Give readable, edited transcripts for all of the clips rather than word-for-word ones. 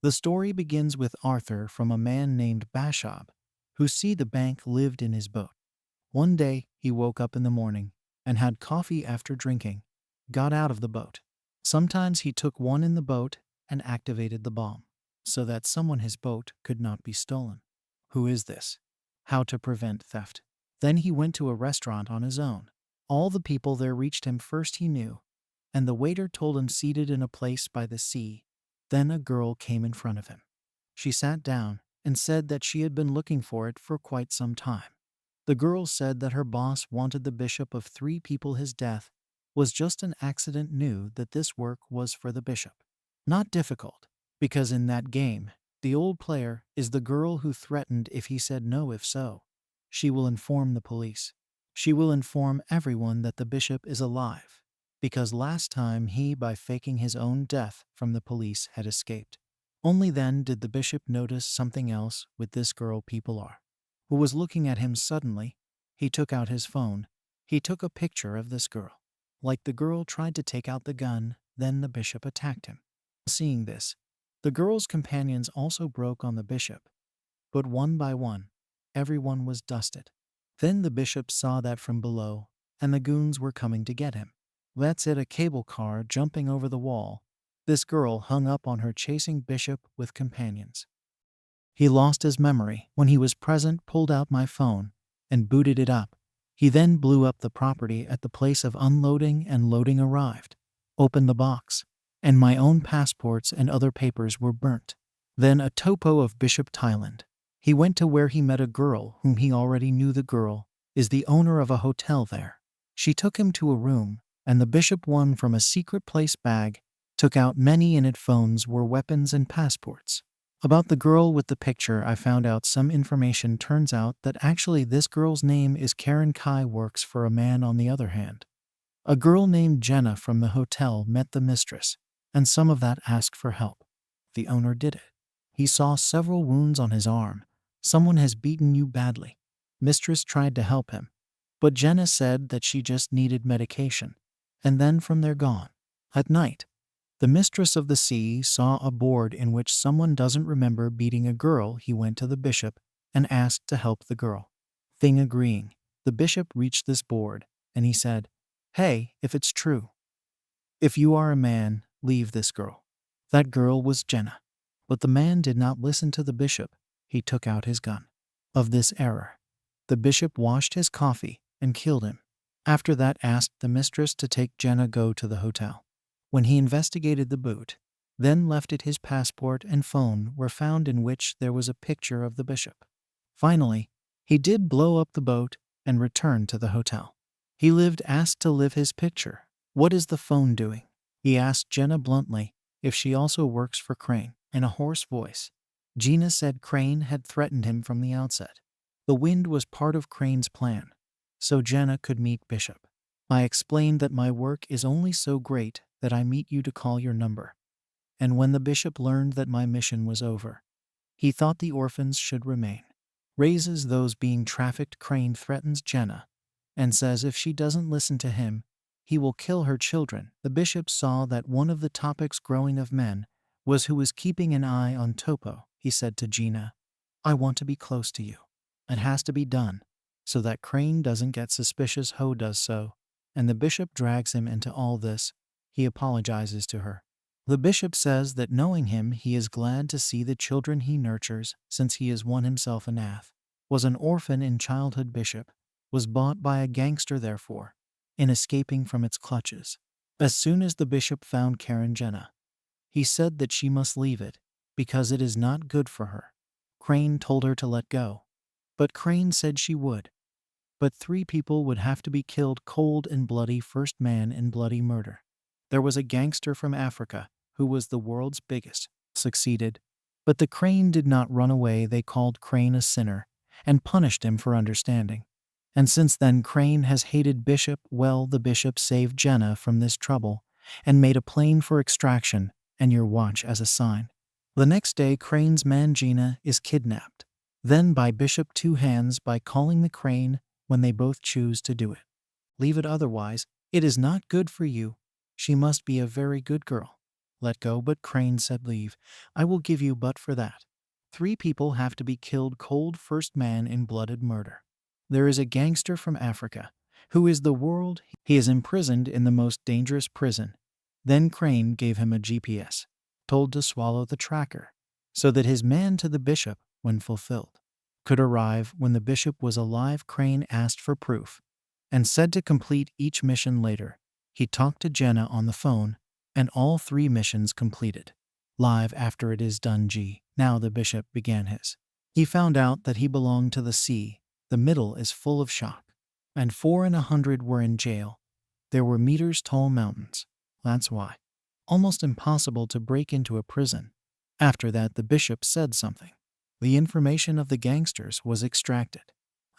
The story begins with Arthur from a man named Bashab, who see the bank lived in his boat. One day he woke up in the morning and had coffee after drinking, got out of the boat. Sometimes he took one in the boat and activated the bomb, so that someone his boat could not be stolen. Who is this? How to prevent theft? Then he went to a restaurant on his own. All the people there reached him first he knew, and the waiter told him seated in a place by the sea. Then a girl came in front of him. She sat down and said that she had been looking for it for quite some time. The girl said that her boss wanted the bishop of three people his death was just an accident, knew that this work was for the bishop. Not difficult, because in that game, the old player is the girl who threatened if he said no. If so, she will inform the police. She will inform everyone that the bishop is alive, because last time he, by faking his own death from the police, had escaped. Only then did the bishop notice something else with this girl people are, who was looking at him. Suddenly, he took out his phone. He took a picture of this girl. Like the girl tried to take out the gun, then the bishop attacked him. Seeing this, the girl's companions also broke on the bishop, but one by one, everyone was dusted. Then the bishop saw that from below, and the goons were coming to get him. That's it, a cable car jumping over the wall. This girl hung up on her chasing bishop with companions. He lost his memory when he was present, pulled out my phone, and booted it up. He then blew up the property at the place of unloading and loading arrived, opened the box, and my own passports and other papers were burnt. Then a topo of Bishop Thailand. He went to where he met a girl whom he already knew. The girl is the owner of a hotel there. She took him to a room, and the bishop won from a secret place bag, took out many in it phones were weapons and passports. About the girl with the picture, I found out some information. Turns out that actually this girl's name is Karen Kai, works for a man. On the other hand, a girl named Jenna from the hotel met the mistress, and some of that asked for help. The owner did it. He saw several wounds on his arm. Someone has beaten you badly. Mistress tried to help him, but Jenna said that she just needed medication, and then from there gone. At night, the mistress of the sea saw a board in which someone doesn't remember beating a girl. He went to the bishop and asked to help the girl. Thing agreeing, the bishop reached this board, and he said, "Hey, if it's true, if you are a man, leave this girl." That girl was Jenna. But the man did not listen to the bishop. He took out his gun. Of this error, the bishop washed his coffee and killed him. After that, asked the mistress to take Jenna go to the hotel. When he investigated the boot, then left it, his passport and phone were found, in which there was a picture of the bishop. Finally, he did blow up the boat and returned to the hotel. He lived, asked to live his picture. What is the phone doing? He asked Jenna bluntly if she also works for Crane. In a hoarse voice, Gina said Crane had threatened him from the outset. The wind was part of Crane's plan, so Jenna could meet Bishop. I explained that my work is only so great that I meet you to call your number. And when the bishop learned that my mission was over, he thought the orphans should remain. Raises those being trafficked. Crane threatens Jenna and says if she doesn't listen to him, he will kill her children. The bishop saw that one of the topics growing of men was who was keeping an eye on Topo. He said to Gina, "I want to be close to you. It has to be done so that Crane doesn't get suspicious." Ho does so, and the bishop drags him into all this. He apologizes to her. The bishop says that knowing him, he is glad to see the children he nurtures, since he is one himself. A nath was an orphan in childhood. Bishop was bought by a gangster, therefore, in escaping from its clutches. As soon as the bishop found Karen Jenna, he said that she must leave it because it is not good for her. Crane told her to let go, but Crane said she would. But 3 people would have to be killed cold and bloody. First man in bloody murder. There was a gangster from Africa who was the world's biggest, succeeded, but the Crane did not run away. They called Crane a sinner and punished him for understanding. And since then Crane has hated Bishop. Well, the bishop saved Jenna from this trouble and made a plane for extraction and your watch as a sign. The next day, Crane's man Gina is kidnapped. Then by Bishop 2 hands by calling the Crane when they both choose to do it. Leave it, otherwise it is not good for you. She must be a very good girl. let go, but Crane said, leave. I will give you but for that. 3 people have to be killed cold first man in blooded murder. There is a gangster from Africa who is the world. He is imprisoned in the most dangerous prison. Then Crane gave him a GPS, told to swallow the tracker, so that his man to the bishop, when fulfilled, could arrive when the bishop was alive. Crane asked for proof and said to complete each mission later. He talked to Jenna on the phone, and all 3 missions completed. Live after it is done. Now the bishop began his. He found out that he belonged to the sea. The middle is full of shock. And 4 in 100 were in jail. There were meters tall mountains. That's why. Almost impossible to break into a prison. After that the bishop said something. The information of the gangsters was extracted,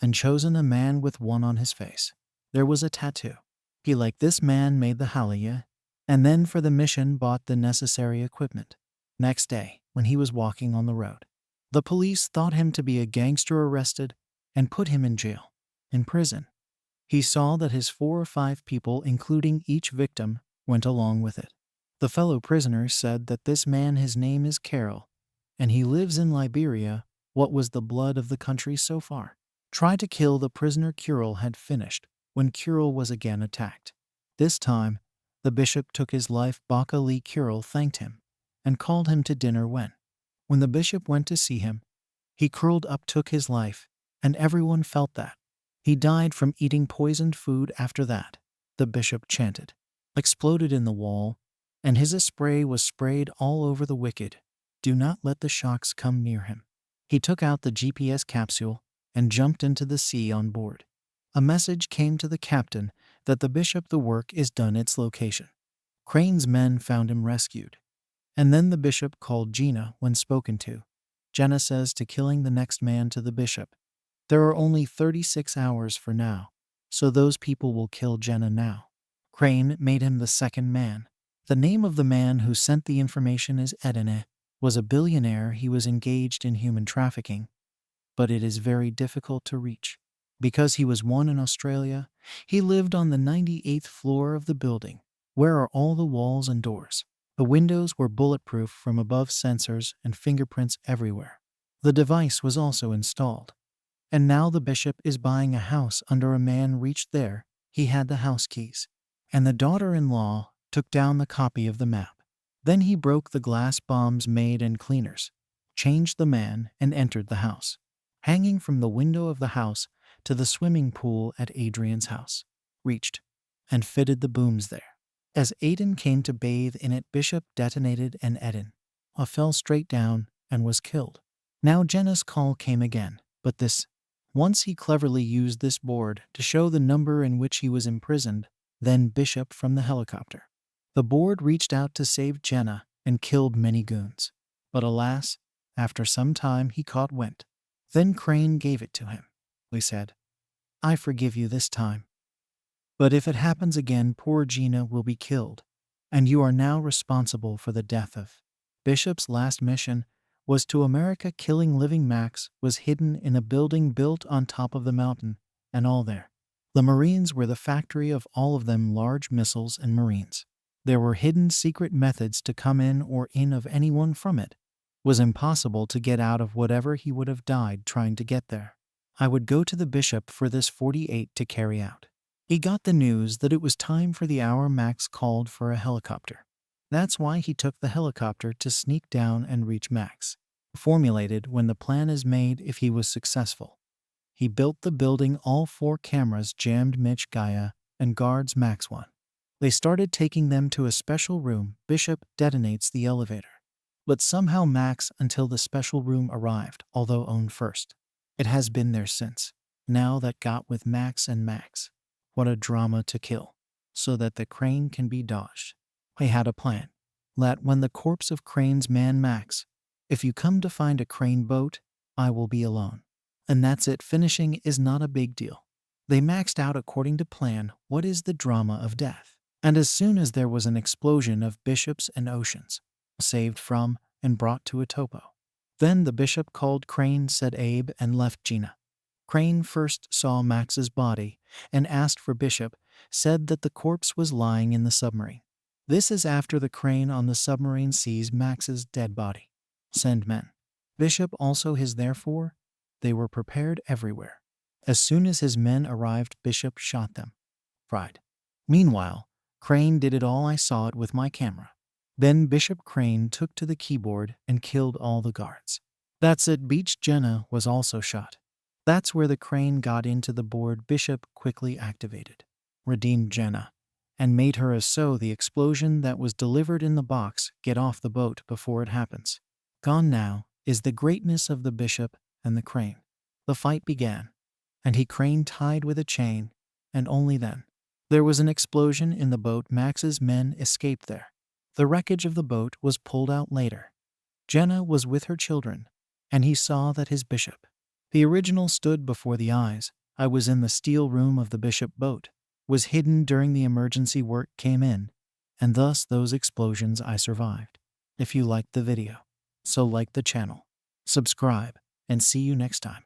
and chosen a man with one on his face. There was a tattoo. He like this man made the halia, and then for the mission bought the necessary equipment. Next day, when he was walking on the road, the police thought him to be a gangster, arrested and put him in jail. In prison, he saw that his 4 or 5 people, including each victim, went along with it. The fellow prisoners said that this man, his name is Carroll, and he lives in Liberia. What was the blood of the country so far? Tried to kill the prisoner Carroll had finished when Carroll was again attacked. This time, the bishop took his life. Baka Lee Carroll thanked him and called him to dinner. When the bishop went to see him, he curled up, took his life, and everyone felt that. He died from eating poisoned food. After that, the bishop chanted, exploded in the wall, and his spray was sprayed all over the wicked. Do not let the shocks come near him. He took out the GPS capsule and jumped into the sea on board. A message came to the captain that the bishop, the work is done, its location. Crane's men found him, rescued. And then the bishop called Gina when spoken to. Jenna says to killing the next man to the bishop. There are only 36 hours for now, so those people will kill Jenna now. Crane made him the second man. The name of the man who sent the information is Edene, was a billionaire. He was engaged in human trafficking, but it is very difficult to reach. Because he was one in Australia, he lived on the 98th floor of the building. Where are all the walls and doors? The windows were bulletproof from above, sensors and fingerprints everywhere. The device was also installed. And now the bishop is buying a house under a man reached there. He had the house keys. And the daughter-in-law took down the copy of the map. Then he broke the glass bombs, maid and cleaners, changed the man, and entered the house. Hanging from the window of the house to the swimming pool at Adrian's house, reached and fitted the booms there. As Aiden came to bathe in it, Bishop detonated and Eden fell straight down and was killed. Now Jenna's call came again, but this once he cleverly used this board to show the number in which he was imprisoned, then Bishop from the helicopter. The board reached out to save Jenna and killed many goons. But alas, after some time he caught went. Then Crane gave it to him. He said, I forgive you this time. But if it happens again, poor Gina will be killed, and you are now responsible for the death of. Bishop's last mission was to America. Killing living Max was hidden in a building built on top of the mountain, and all there. The Marines were the factory of all of them, large missiles and Marines. There were hidden secret methods to come in or in of anyone from it. Was impossible to get out of. Whatever, he would have died trying to get there. I would go to the bishop for this 48 to carry out. He got the news that it was time for the hour. Max called for a helicopter. That's why he took the helicopter to sneak down and reach Max. Formulated when the plan is made if he was successful. He built the building, all 4 cameras jammed, Mitch, Gaia, and guards Max 1. They started taking them to a special room. Bishop detonates the elevator. But somehow Max until the special room arrived, although owned first. It has been there since. Now that got with Max and Max. What a drama to kill, so that the Crane can be dodged. He had a plan. Let when the corpse of Crane's man Max, if you come to find a Crane boat, I will be alone. And that's it. Finishing is not a big deal. They maxed out according to plan. What is the drama of death? And as soon as there was an explosion of bishops and oceans, saved from and brought to a topo. Then the bishop called Crane, said Abe, and left Gina. Crane first saw Max's body and asked for Bishop, said that the corpse was lying in the submarine. This is after the crane on the submarine sees Max's dead body. Send men. Bishop also his therefore, they were prepared everywhere. As soon as his men arrived, Bishop shot them. Fried. Meanwhile, Crane did it all. I saw it with my camera. Then Bishop Crane took to the keyboard and killed all the guards. That's it. Beach Jenna was also shot. That's where the crane got into the board. Bishop quickly activated. Redeemed Jenna. And made her as so the explosion that was delivered in the box get off the boat before it happens. Gone now is the greatness of the bishop and the crane. The fight began, and he crane tied with a chain, and only then. There was an explosion in the boat. Max's men escaped there. The wreckage of the boat was pulled out later. Jenna was with her children, and he saw that his bishop. The original stood before the eyes. I was in the steel room of the bishop boat, was hidden during the emergency work came in, and thus those explosions I survived. If you liked the video, so like the channel, subscribe, and see you next time.